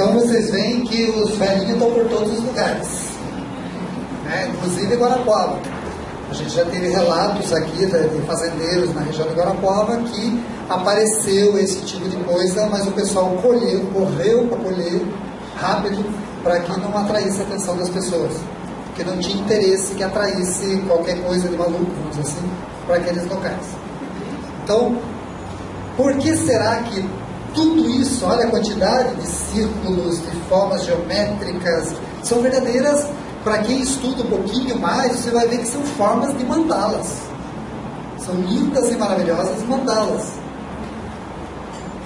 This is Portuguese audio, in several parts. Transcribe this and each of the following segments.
Então vocês veem que os velhinhos estão por todos os lugares, né? Inclusive em Guarapuava. A gente já teve relatos aqui de fazendeiros na região de Guarapuava que apareceu esse tipo de coisa, mas o pessoal correu para colher rápido para que não atraísse a atenção das pessoas, porque não tinha interesse que atraísse qualquer coisa de maluco, vamos dizer assim, para aqueles locais. Então, por que será que tudo isso, olha a quantidade de círculos, de formas geométricas, são verdadeiras? Para quem estuda um pouquinho mais, você vai ver que são formas de mandalas. São lindas e maravilhosas mandalas.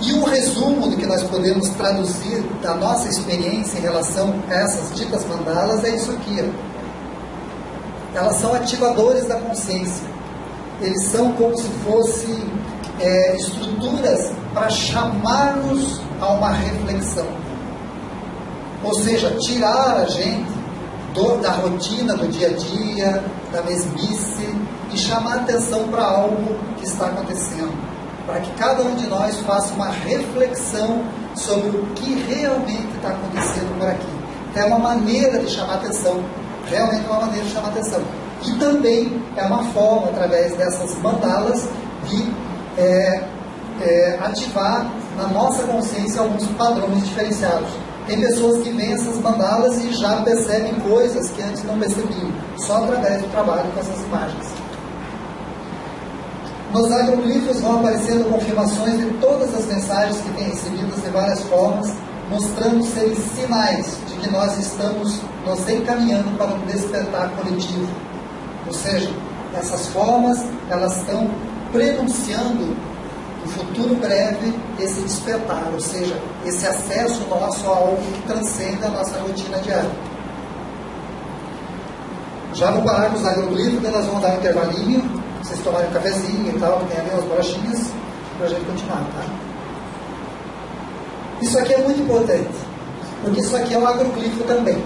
E um resumo do que nós podemos traduzir da nossa experiência em relação a essas ditas mandalas é isso aqui. Ó. Elas são ativadores da consciência. Eles são como se fossem estruturas para chamar-nos a uma reflexão. Ou seja, tirar a gente da rotina, do dia a dia, da mesmice, e chamar a atenção para algo que está acontecendo, para que cada um de nós faça uma reflexão sobre o que realmente está acontecendo por aqui. É uma maneira de chamar a atenção, realmente uma maneira de chamar a atenção. E também é uma forma, através dessas mandalas, de ativar na nossa consciência alguns padrões diferenciados. Tem pessoas que veem essas mandalas e já percebem coisas que antes não percebiam, só através do trabalho com essas imagens. Nos agroglifos vão aparecendo confirmações de todas as mensagens que têm recebidas de várias formas, mostrando serem sinais de que nós estamos nos encaminhando para um despertar coletivo. Ou seja, essas formas, elas estão prenunciando no futuro breve esse despertar, ou seja, esse acesso nosso a algo que transcende a nossa rotina diária. Já vou parar com os agroglifos, nós vamos dar um intervalinho, vocês tomarem um cafezinho e tal, tem ali umas bolachinhas, para a gente continuar, tá? Isso aqui é muito importante, porque isso aqui é um agroglifo também.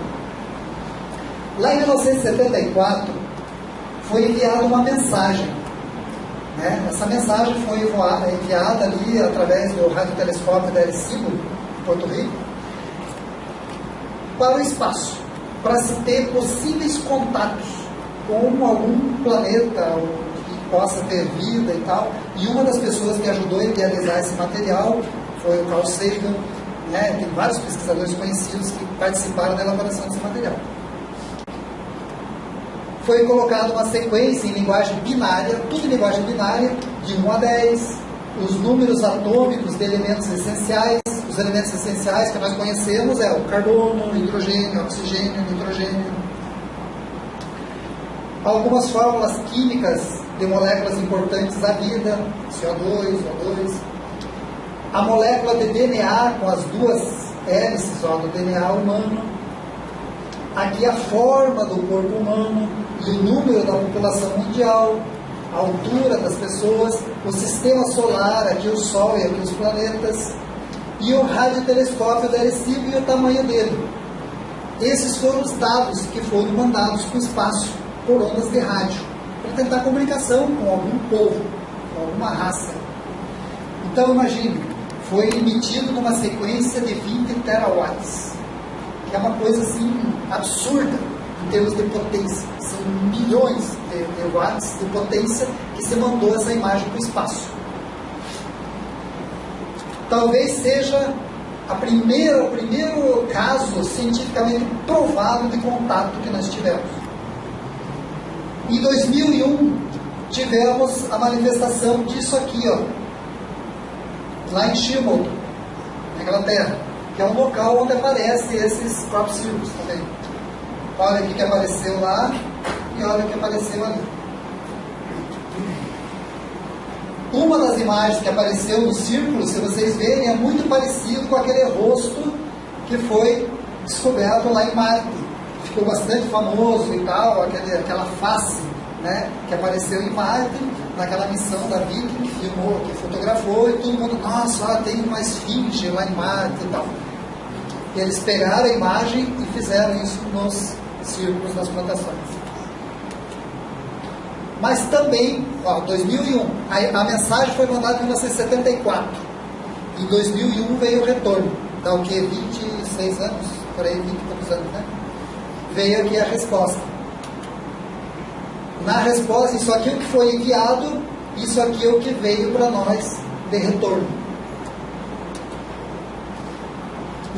Lá em 1974, foi enviada uma mensagem. Essa mensagem foi enviada ali através do radiotelescópio da Arecibo, em Porto Rico, para o espaço, para se ter possíveis contatos com algum planeta que possa ter vida e tal. E uma das pessoas que ajudou a idealizar esse material foi o Carl Sagan, tem vários pesquisadores conhecidos que participaram da elaboração desse material. Foi colocada uma sequência em linguagem binária, tudo em linguagem binária, de 1 a 10, os números atômicos de elementos essenciais. Os elementos essenciais que nós conhecemos é o carbono, o hidrogênio, o oxigênio, o nitrogênio. Algumas fórmulas químicas de moléculas importantes da vida, CO2, O2. A molécula de DNA com as duas hélices do DNA humano. Aqui a forma do corpo humano e o número da população mundial, a altura das pessoas, o sistema solar, aqui o Sol e aqui os planetas, e o radiotelescópio da Arecibo e o tamanho dele. Esses foram os dados que foram mandados para o espaço por ondas de rádio, para tentar comunicação com algum povo, com alguma raça. Então imagine, foi emitido numa sequência de 20 terawatts, que é uma coisa assim absurda em termos de potência. São milhões de watts de potência que se mandou essa imagem para o espaço. Talvez seja o primeiro caso cientificamente provado de contato que nós tivemos. Em 2001, tivemos a manifestação disso aqui, lá em Sheffield, na Inglaterra, que é um local onde aparecem esses crop circles também. Olha o que apareceu lá e olha o que apareceu ali. Uma das imagens que apareceu no círculo, se vocês verem, é muito parecido com aquele rosto que foi descoberto lá em Marte. Ficou bastante famoso e tal, aquela face, que apareceu em Marte, naquela missão da Viking, que filmou, que fotografou, e todo mundo, nossa, tem uma esfinge lá em Marte e tal. E eles pegaram a imagem e fizeram isso nos círculos das plantações. Mas também, 2001, a mensagem foi mandada em 1974. Em 2001 veio o retorno. dá o que? 26 anos, por aí, 20 e poucos anos, né? Veio aqui a resposta. Na resposta, isso aqui é o que foi enviado, isso aqui é o que veio para nós de retorno.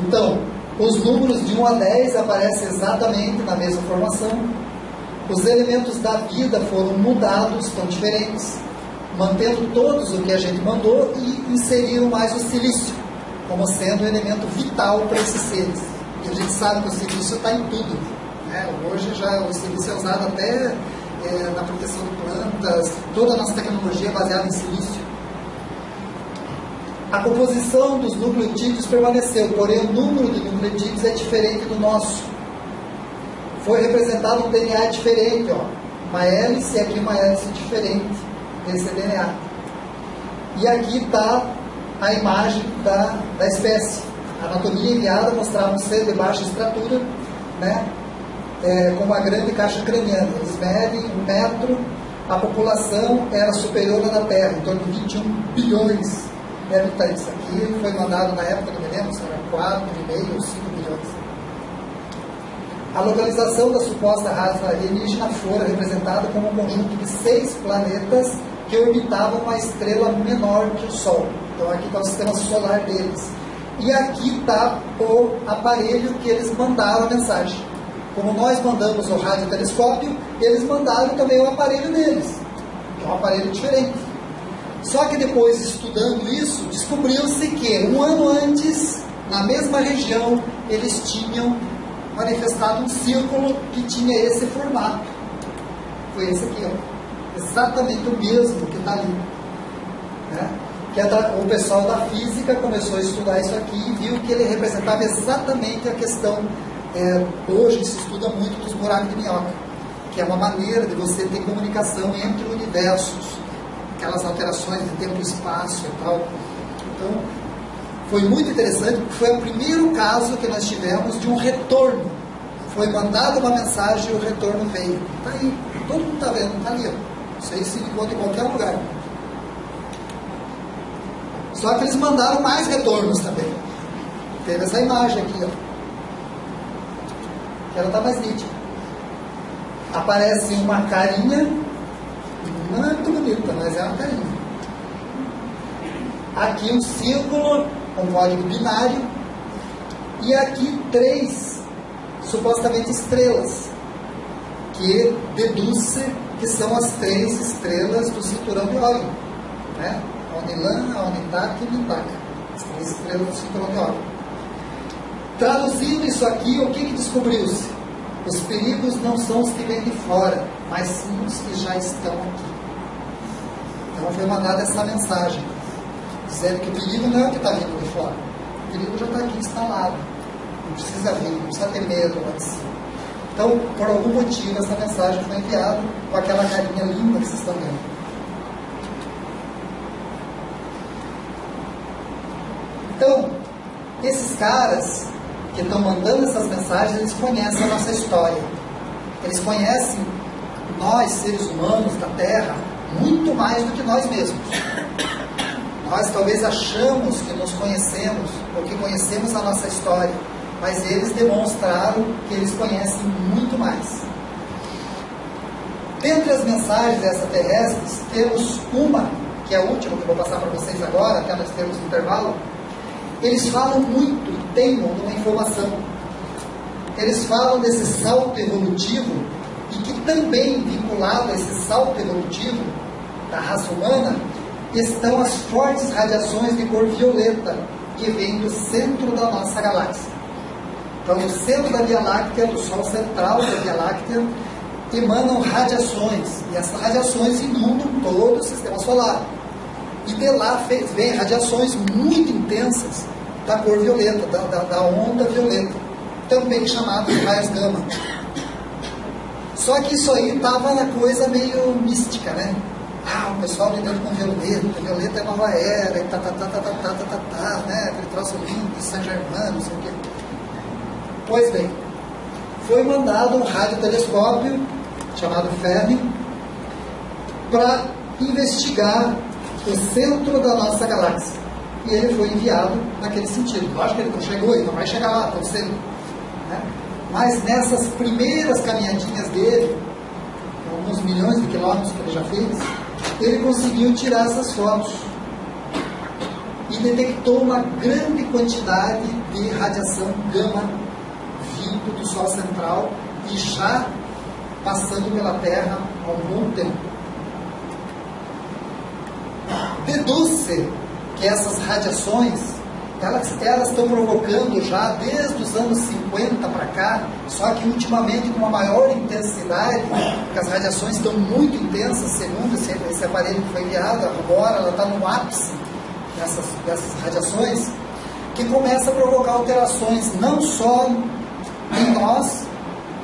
Então, os números de 1 a 10 aparecem exatamente na mesma formação. Os elementos da vida foram mudados, estão diferentes, mantendo todos o que a gente mandou e inseriram mais o silício, como sendo um elemento vital para esses seres. E a gente sabe que o silício está em tudo, né? Hoje já o silício é usado até na proteção de plantas, toda a nossa tecnologia é baseada em silício. A composição dos nucleotídeos permaneceu, porém o número de nucleotídeos é diferente do nosso. Foi representado um DNA diferente, ó. Uma hélice e aqui uma hélice diferente desse DNA. E aqui está a imagem da espécie. A anatomia enviada mostrava um ser de baixa estatura, né? Com uma grande caixa craniana. Eles medem 1 metro, a população era superior à da Terra, em torno de 21 bilhões de habitantes. Aqui foi mandado na época, não me lembro, se era 4,5 ou 5 bilhões. A localização da suposta raça alienígena fora representada como um conjunto de 6 planetas que orbitavam uma estrela menor que o Sol. Então aqui está o sistema solar deles. E aqui está o aparelho que eles mandaram a mensagem. Como nós mandamos o radiotelescópio, eles mandaram também o aparelho deles, que é um aparelho diferente. Só que depois, estudando isso, descobriu-se que 1 ano antes, na mesma região, eles tinham manifestado um círculo que tinha esse formato. Foi esse aqui, ó. Exatamente o mesmo que está ali, né? O pessoal da física começou a estudar isso aqui e viu que ele representava exatamente a questão. Hoje se estuda muito dos buracos de minhoca, que é uma maneira de você ter comunicação entre universos, aquelas alterações de tempo e espaço e tal. Então, foi muito interessante, porque foi o primeiro caso que nós tivemos de um retorno. Foi mandada uma mensagem e o retorno veio. Está aí, todo mundo está vendo, está ali. Ó. Isso aí se encontra em qualquer lugar. Só que eles mandaram mais retornos também. Teve essa imagem aqui, ó. Ela está mais nítida. Aparece uma carinha, não é muito bonita, mas é uma carinha. Aqui um círculo, um código binário, e aqui 3 supostamente estrelas, que deduz-se que são as 3 estrelas do cinturão de Órion, né? Onilan, Onitac e Mitac, as 3 estrelas do cinturão de Órion. Traduzindo isso aqui, o que descobriu-se? Os perigos não são os que vêm de fora, mas sim os que já estão aqui. Então foi mandada essa mensagem, dizendo que o perigo não é o que está vindo de fora. O perigo já está aqui instalado. Não precisa vir, não precisa ter medo lá de cima. Então, por algum motivo, essa mensagem foi enviada com aquela carinha linda que vocês estão vendo. Então, esses caras que estão mandando essas mensagens, eles conhecem a nossa história. Eles conhecem nós, seres humanos da Terra, muito mais do que nós mesmos. Nós talvez achamos que nos conhecemos, ou que conhecemos a nossa história, mas eles demonstraram que eles conhecem muito mais. Dentre as mensagens extraterrestres, temos uma, que é a última que eu vou passar para vocês agora, até nós temos um intervalo. Eles falam muito e teimam de uma informação. Eles falam desse salto evolutivo e que também vinculado a esse salto evolutivo da raça humana estão as fortes radiações de cor violeta que vêm do centro da nossa galáxia. Então, no centro da Via Láctea, do Sol central da Via Láctea, emanam radiações, e essas radiações inundam todo o sistema solar. E de lá vem radiações muito intensas da cor violeta, da onda violeta, também chamada de raios gama. Só que isso aí estava na coisa meio mística, né? O pessoal lidando com violeta é nova era, e né? Aquele troço lindo, Saint Germain, não sei o quê. Pois bem, foi mandado um radiotelescópio chamado Fermi para investigar o centro da nossa galáxia. e ele foi enviado naquele sentido. Lógico que ele não chegou, ele não vai chegar lá tão cedo, né? Mas nessas primeiras caminhadinhas dele, alguns milhões de quilômetros que ele já fez, ele conseguiu tirar essas fotos e detectou uma grande quantidade de radiação gama vindo do Sol central e já passando pela Terra há um bom tempo. Deduz-se que essas radiações, elas estão provocando já desde os anos 50 para cá, só que ultimamente com uma maior intensidade, porque as radiações estão muito intensas, segundo esse aparelho que foi enviado, agora ela está no ápice dessas radiações, que começa a provocar alterações não só em nós,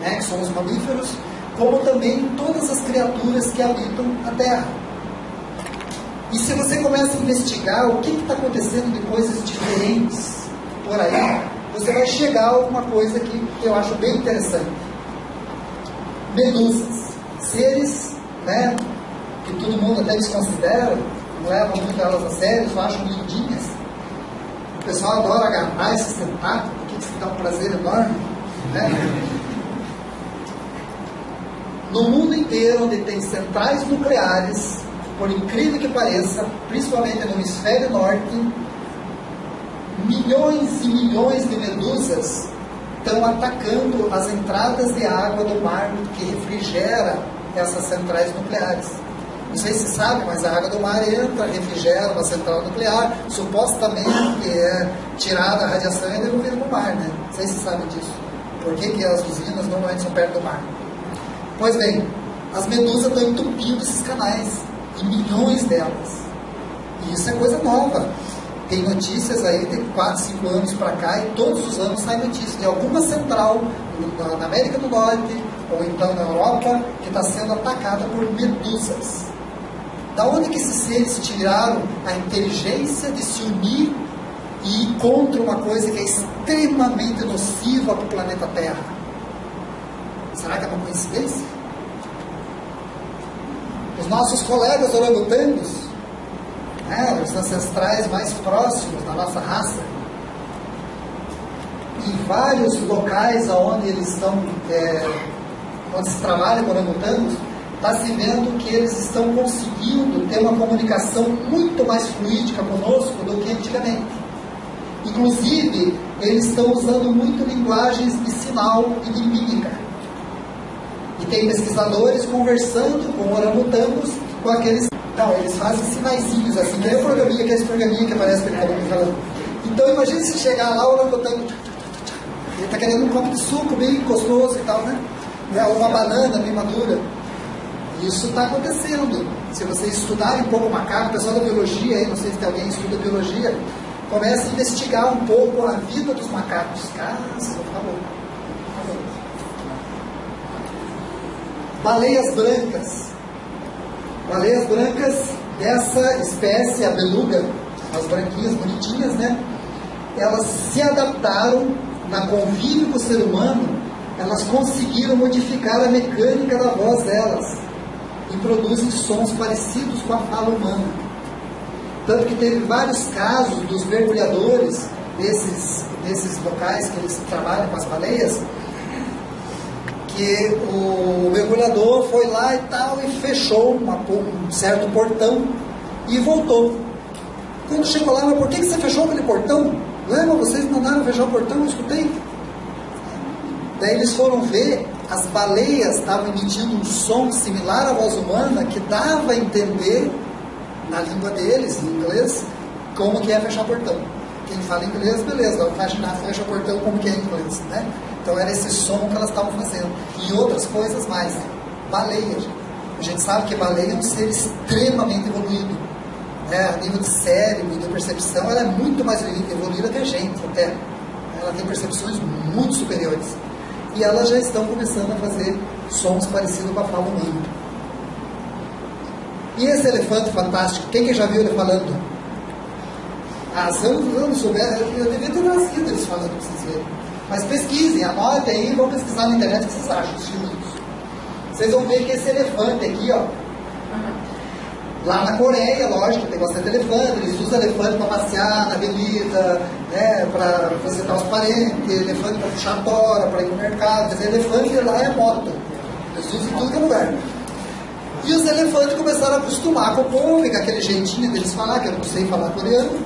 né, que somos mamíferos, como também em todas as criaturas que habitam a Terra. E se você começa a investigar o que está acontecendo de coisas diferentes por aí, você vai chegar a alguma coisa que eu acho bem interessante. Medusas, seres, né, que todo mundo até desconsidera, não leva muito elas a sério, só acham lindinhas. O pessoal adora agarrar esses tentáculos, porque isso dá um prazer enorme, né? No mundo inteiro, onde tem centrais nucleares, por incrível que pareça, principalmente no hemisfério norte, milhões e milhões de medusas estão atacando as entradas de água do mar que refrigera essas centrais nucleares. Não sei se sabe, mas a água do mar entra, refrigera uma central nuclear, supostamente é tirada a radiação e é devolvida para o mar, né? Não sei se sabe disso. Por que as usinas normalmente são perto do mar? Pois bem, as medusas estão entupindo esses canais, e milhões delas. E isso é coisa nova. Tem notícias aí de 4, 5 anos para cá, e todos os anos sai notícia de alguma central na América do Norte, ou então na Europa, que está sendo atacada por medusas. Da onde que esses seres tiraram a inteligência de se unir e ir contra uma coisa que é extremamente nociva para o planeta Terra? Será que é uma coincidência? Os nossos colegas orangotangos, né, os ancestrais mais próximos da nossa raça, em vários locais onde eles estão, onde se trabalha com orangotangos, está se vendo que eles estão conseguindo ter uma comunicação muito mais fluídica conosco do que antigamente. Inclusive, eles estão usando muito linguagens de sinal e de mímica. E tem pesquisadores conversando com orangotangos, com aqueles... Não, eles fazem sinaizinhos assim, que é aquele programinha que aparece que ele está falando. Então, imagine se chegar lá, o orangotango, ele está querendo um copo de suco bem gostoso e tal, né? Uma banana bem madura. Isso está acontecendo. Se vocês estudarem um pouco o macaco, o pessoal da biologia, aí, não sei se tem alguém que estuda biologia, começa a investigar um pouco a vida dos macacos. Baleias brancas. Baleias brancas dessa espécie, a beluga, as branquinhas bonitinhas, né? Elas se adaptaram na convívio com o ser humano, elas conseguiram modificar a mecânica da voz delas e produzem sons parecidos com a fala humana. Tanto que teve vários casos dos mergulhadores desses locais que eles trabalham com as baleias, que o mergulhador foi lá e tal e fechou um certo portão e voltou. Quando chegou lá, mas por que você fechou aquele portão? Lembra, vocês mandaram fechar o portão, eu escutei. Daí eles foram ver, as baleias estavam emitindo um som similar à voz humana que dava a entender, na língua deles, em inglês, como que é fechar o portão. Quem fala inglês, beleza, fecha o portão como que é em inglês, né? Então era esse som que elas estavam fazendo. E outras coisas mais. Baleia. A gente sabe que baleia é um ser extremamente evoluído. Né? A nível de cérebro e de percepção, ela é muito mais evoluída que a gente, até. Ela tem percepções muito superiores. E elas já estão começando a fazer sons parecidos com a fala humana. E esse elefante fantástico, quem que já viu ele falando? Se eu não souber, eu devia ter nascido eles falando para vocês verem. Mas pesquisem, anotem aí, vão pesquisar na internet o que vocês acham dos filmes. Vocês vão ver que esse elefante aqui, ó, Lá na Coreia, lógico, tem bastante elefante, eles usam elefante para passear na avenida, né, para visitar os parentes, elefante para puxar tora, para ir no mercado, quer dizer, elefante lá é moto, eles usam em tudo que é lugar. E os elefantes começaram a acostumar com o povo, com aquele jeitinho deles falar, que eu não sei falar coreano,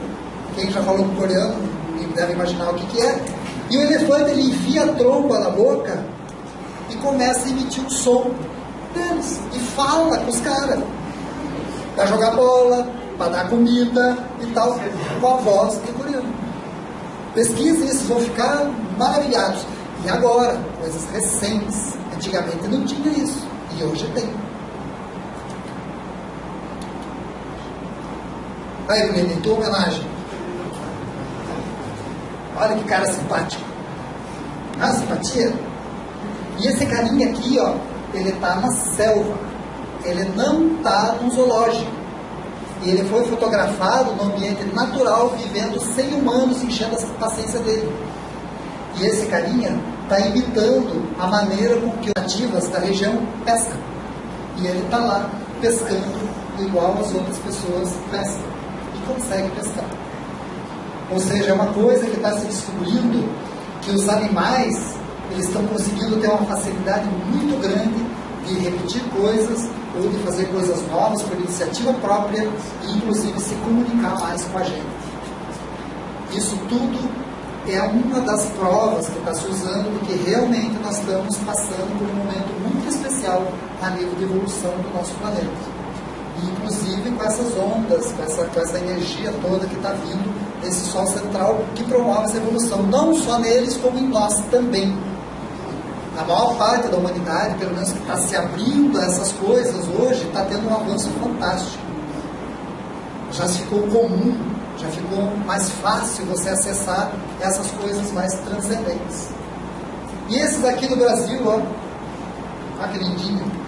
quem já falou coreano deve imaginar o que é. E o elefante, ele enfia a tromba na boca e começa a emitir um som deles, e fala com os caras, para jogar bola, para dar comida e tal, com a voz em coreano. Pesquisem isso, vão ficar maravilhados. E agora, coisas recentes, antigamente não tinha isso, e hoje tem. Aí, Bruno, em tua homenagem. Olha que cara simpático. Ah, simpatia? E esse carinha aqui, ó, ele tá na selva. Ele não tá num zoológico. E ele foi fotografado no ambiente natural, vivendo sem humanos, enchendo a paciência dele. E esse carinha tá imitando a maneira com que os nativas da região pescam. E ele tá lá pescando igual as outras pessoas pescam. E consegue pescar. Ou seja, é uma coisa que está se descobrindo, que os animais, eles estão conseguindo ter uma facilidade muito grande de repetir coisas ou de fazer coisas novas por iniciativa própria e inclusive se comunicar mais com a gente. Isso tudo é uma das provas que está se usando de que realmente nós estamos passando por um momento muito especial a nível de evolução do nosso planeta. E, inclusive com essas ondas, com essa energia toda que está vindo desse Sol central que promove essa evolução, não só neles, como em nós também. A maior parte da humanidade, pelo menos que está se abrindo a essas coisas hoje, está tendo um avanço fantástico. Já se ficou comum, já ficou mais fácil você acessar essas coisas mais transcendentes. E esses aqui do Brasil, ó que lindinho.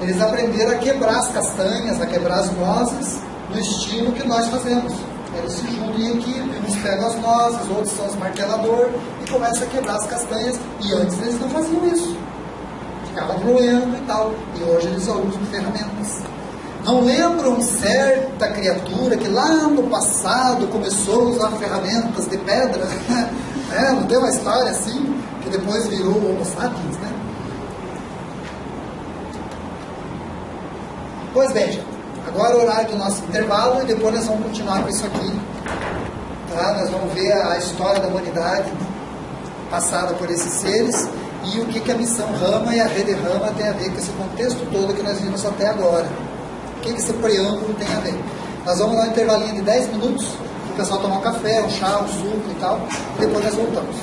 Eles aprenderam a quebrar as castanhas, a quebrar as nozes, no estilo que nós fazemos. Eles se juntam em equipe, uns pegam as nozes, outros são os marteladores, e começam a quebrar as castanhas, e antes eles não faziam isso. Ficavam roendo e tal, e hoje eles já usam ferramentas. Não lembram certa criatura que lá no passado começou a usar ferramentas de pedra? Não tem uma história assim, que depois virou Homo sapiens, né? Pois bem, gente, agora é o horário do nosso intervalo e depois nós vamos continuar com isso aqui. Tá? Nós vamos ver a história da humanidade passada por esses seres e o que a missão Rama e a rede Rama tem a ver com esse contexto todo que nós vimos até agora. O que esse preâmbulo tem a ver. Nós vamos dar um intervalinho de 10 minutos para o pessoal tomar um café, um chá, um suco e tal, e depois nós voltamos.